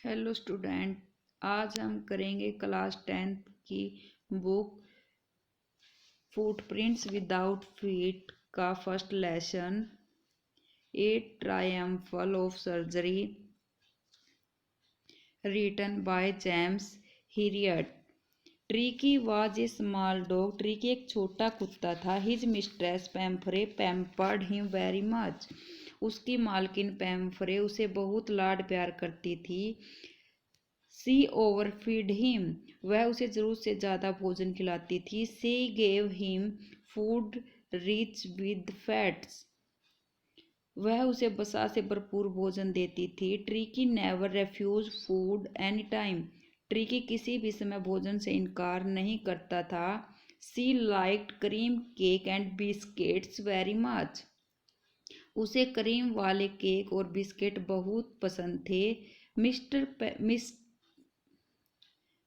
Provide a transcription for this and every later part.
Hello student, आज हम करेंगे क्लास 10th की बुक फुटप्रिंट्स विदाउट फीट का first lesson a triumphal of surgery written by James Herriot. Tricki was a small dog. Tricki एक छोटा कुत्ता था। His mistress Pumphrey pampered him very much. उसकी मालकिन पैम्फरे उसे बहुत लाड प्यार करती थी। She overfed him. वह उसे जरूरत से ज्यादा भोजन खिलाती थी। She gave him food rich with fats. वह उसे वसा से भरपूर भोजन देती थी। Tricki never refuse food any time. Tricki किसी भी समय भोजन से इनकार नहीं करता था। She liked cream cake and biscuits very much. उसे क्रीम वाले केक और बिस्किट बहुत पसंद थे।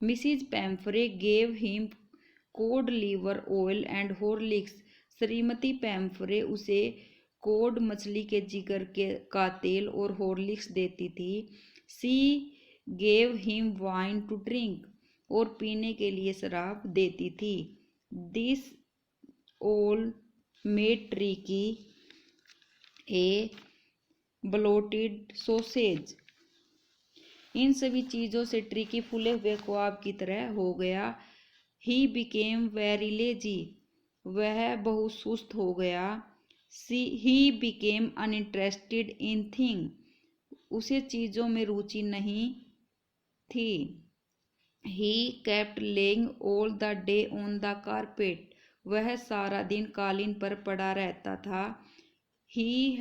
Mrs Pumphrey gave him cod liver oil and Horlicks. श्रीमती पैम्फरे उसे कोड मछली के जिगर का तेल और हॉर्लिक्स देती थी। She gave him wine to drink. और पीने के लिए शराब देती थी। This all made Tricki a bloated sausage. इन सभी चीज़ों से ट्रीकी फूले हुए ख्वाब की तरह हो गया। He became very lazy. वह बहुत सुस्त हो गया। He became uninterested in thing. उसे चीज़ों में रुचि नहीं थी। He kept laying all the day on the carpet. वह सारा दिन कालीन पर पड़ा रहता था। He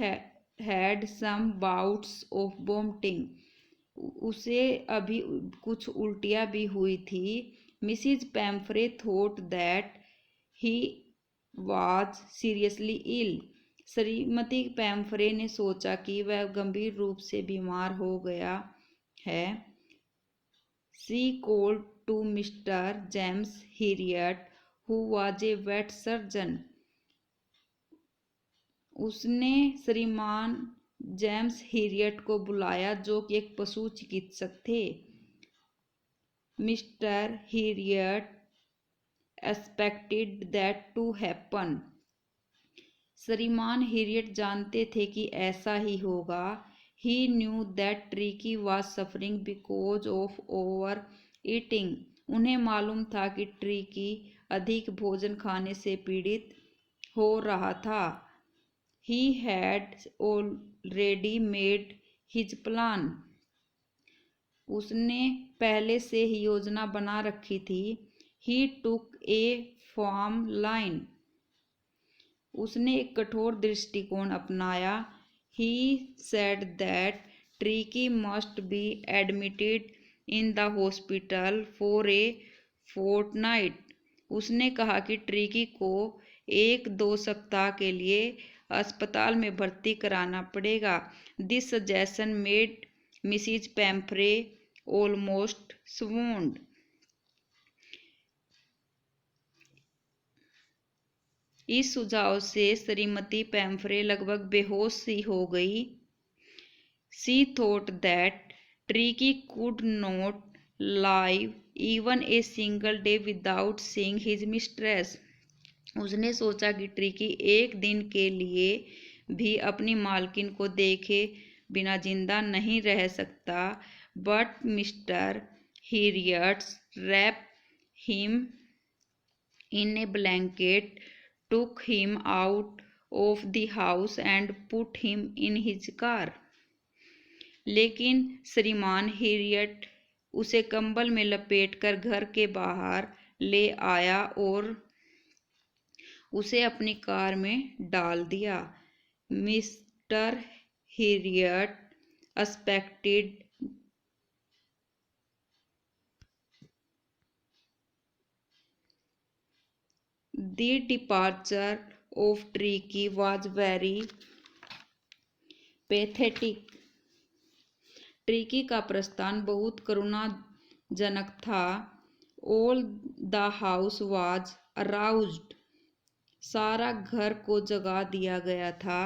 had some bouts of vomiting. उसे अभी कुछ उल्टियाँ भी हुई थी। Mrs Pumphrey thought that he was seriously ill. श्रीमती पैम्फरे ने सोचा कि वह गंभीर रूप से बीमार हो गया है। She called to Mr James Herriot who was a vet surgeon. उसने श्रीमान जेम्स हिरियट को बुलाया जो कि एक पशु चिकित्सक थे। Mr Herriot expected that to happen. श्रीमान हिरियट जानते थे कि ऐसा ही होगा। He knew that Tricki was suffering because of overeating. उन्हें मालूम था कि ट्रीकी अधिक भोजन खाने से पीड़ित हो रहा था। He had already made his plan. उसने पहले से ही योजना बना रखी थी। He took a firm line. उसने एक कठोर दृष्टिकोण अपनाया। He said that Tricky must be admitted in the hospital for a fortnight. उसने कहा कि ट्रीकी को 1-2 सप्ताह के लिए अस्पताल में भर्ती कराना पड़ेगा। This suggestion made Mrs Pumphrey almost swooned. इस सुझाव से श्रीमती पैम्फरे लगभग बेहोश सी हो गई। She thought that Tricki could not live even a single day without seeing his mistress. उसने सोचा कि ट्रीकी एक दिन के लिए भी अपनी मालकिन को देखे बिना जिंदा नहीं रह सकता। But Mr Herriot's wrap him in a blanket, took him out of the house and put him in his car. लेकिन श्रीमान हिरियट उसे कंबल में लपेटकर घर के बाहर ले आया और उसे अपनी कार में डाल दिया। Mr Herriot expected the departure of Tricki was very pathetic. ट्रीकी का प्रस्थान बहुत करुणाजनक था। All the house was aroused. सारा घर को जगा दिया गया था।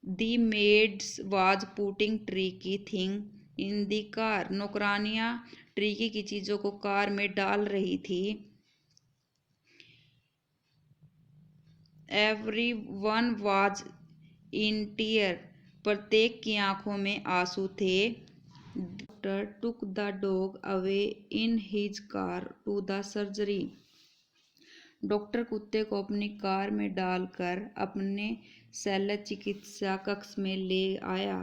The maids was putting Tricki thing in the car. नौकरानियां ट्रिकी की चीजों को कार में डाल रही थी। Everyone was in tears. प्रत्येक की आंखों में आंसू थे। Doctor took the dog away in his car to the surgery. Doctor कुत्ते को अपनी कार में डालकर अपने शल्य चिकित्सा कक्ष में ले आया।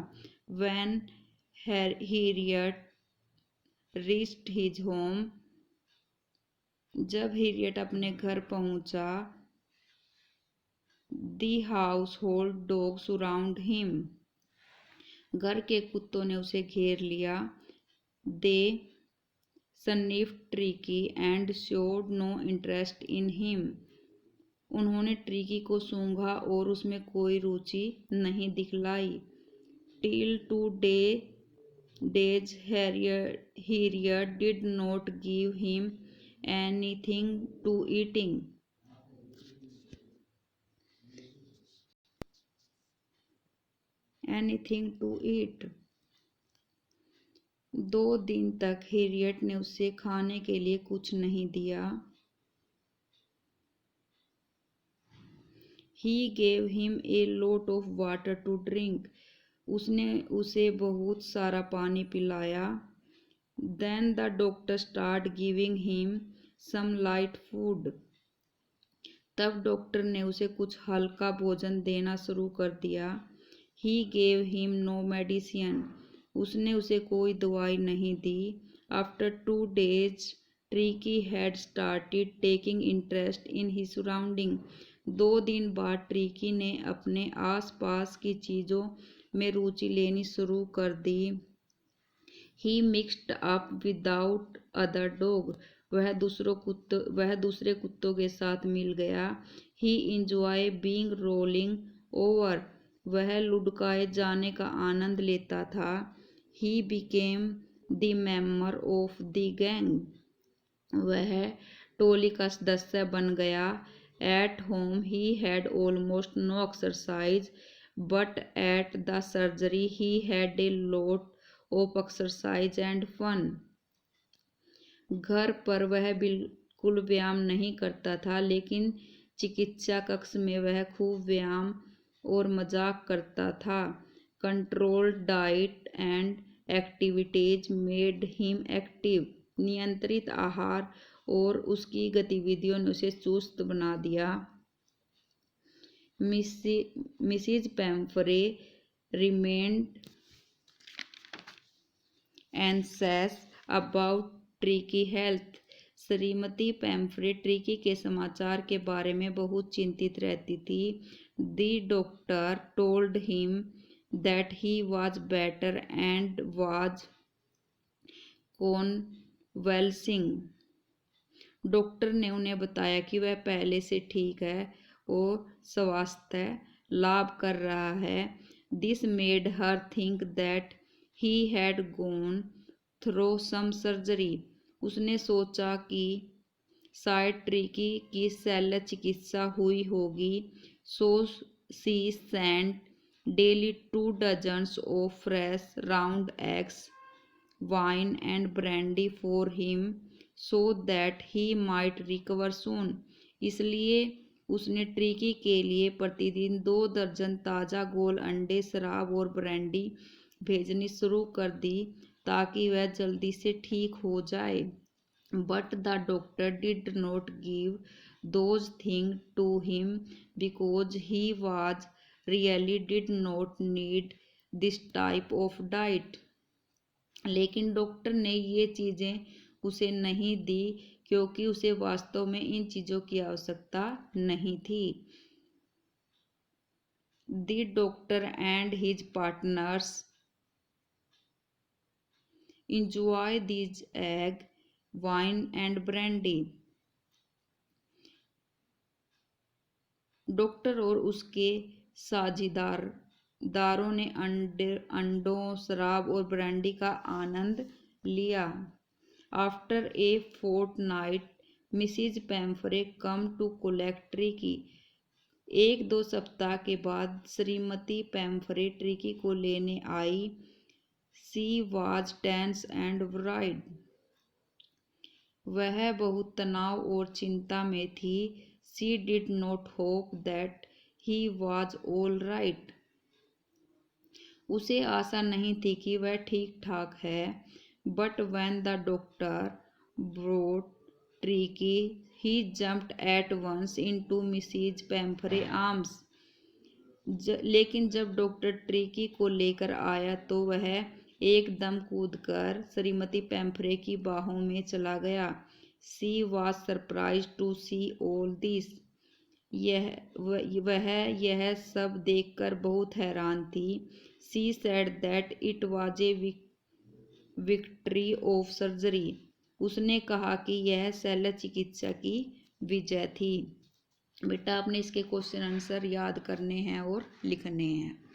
When Harriet reached his home, जब हैरियट अपने घर पहुंचा, The household dogs surround him. घर के कुत्तों ने उसे घेर लिया। They sniffed Tricky and showed no interest in him. उन्होंने ट्रिकी को सूंघा और उसमें कोई रुचि नहीं दिखलाई। Till 2 days Harriet did not give him anything to eating. Anything to eat. 2 दिन तक हैरियट ने उसे खाने के लिए कुछ नहीं दिया। He gave him a lot of water to drink. उसने उसे बहुत सारा पानी पिलाया। Then the doctor started giving him some light food. तब डॉक्टर ने उसे कुछ हल्का भोजन देना शुरू कर दिया। He gave him no medicine. उसने उसे कोई दवाई नहीं दी। After 2 days, Tricky had started taking interest in his surrounding. 2 दिन बाद ट्रिकी ने अपने आसपास की चीज़ों में रुचि लेनी शुरू कर दी। He mixed up without other dog. वह दूसरे कुत्तों के साथ मिल गया। He enjoyed being rolling over. वह लुढ़काए जाने का आनंद लेता था। He became the member of the gang. वह टोली का सदस्य बन गया। At home he had almost no exercise, but at the surgery he had a lot of exercise and fun. घर पर वह बिल्कुल व्यायाम नहीं करता था, लेकिन चिकित्सा कक्ष में वह खूब व्यायाम और मजाक करता था। Controlled diet and activities made him active. नियंत्रित आहार और उसकी गतिविधियों ने उसे चुस्त बना दिया। Mrs Pumphrey remained anxious about Tricki health. श्रीमती पैम्फरे ट्रिकी के समाचार के बारे में बहुत चिंतित रहती थी। The doctor told him that he was better and was convalescing. Doctor ने उन्हें बताया कि वह पहले से ठीक है और स्वास्थ्य लाभ कर रहा है। This made her think that he had gone through some surgery. उसने सोचा कि शायद ट्रिकी की शल्य चिकित्सा हुई होगी। So she sent daily 2 dozens of fresh round eggs, wine and brandy for him so that he might recover soon. इसलिए उसने ट्रिकी के लिए प्रतिदिन 2 दर्जन ताज़ा गोल अंडे, शराब और ब्रांडी भेजनी शुरू कर दी ताकि वह जल्दी से ठीक हो जाए। But the doctor did not give those things to him because he really did not need this type of diet. लेकिन डॉक्टर ने ये चीज़ें उसे नहीं दी क्योंकि उसे वास्तव में इन चीज़ों की आवश्यकता नहीं थी। The doctor and his partners enjoy these egg, wine and brandy. Doctor और उसके साझीदारों ने अंडों, शराब और ब्रांडी का आनंद लिया। After a fortnight Mrs Pumphrey come to collect Tricki. 1-2 सप्ताह के बाद श्रीमती पैम्फरे ट्रिकी को लेने आई। She was tense and worried. वह बहुत तनाव और चिंता में थी। She did not hope that he was all right. उसे आशा नहीं थी कि वह ठीक ठाक है। But when the doctor brought Tricki he jumped at once into Mrs Pumphrey arms. लेकिन जब डॉक्टर ट्रिकी को लेकर आया तो वह एकदम कूदकर श्रीमती पेम्फरे की बाहों में चला गया। She was surprise to see all this. वह यह सब देखकर बहुत हैरान थी। She said that it was a victory of surgery. उसने कहा कि यह शल्य चिकित्सा की विजय थी। बेटा आपने इसके क्वेश्चन आंसर याद करने हैं और लिखने हैं।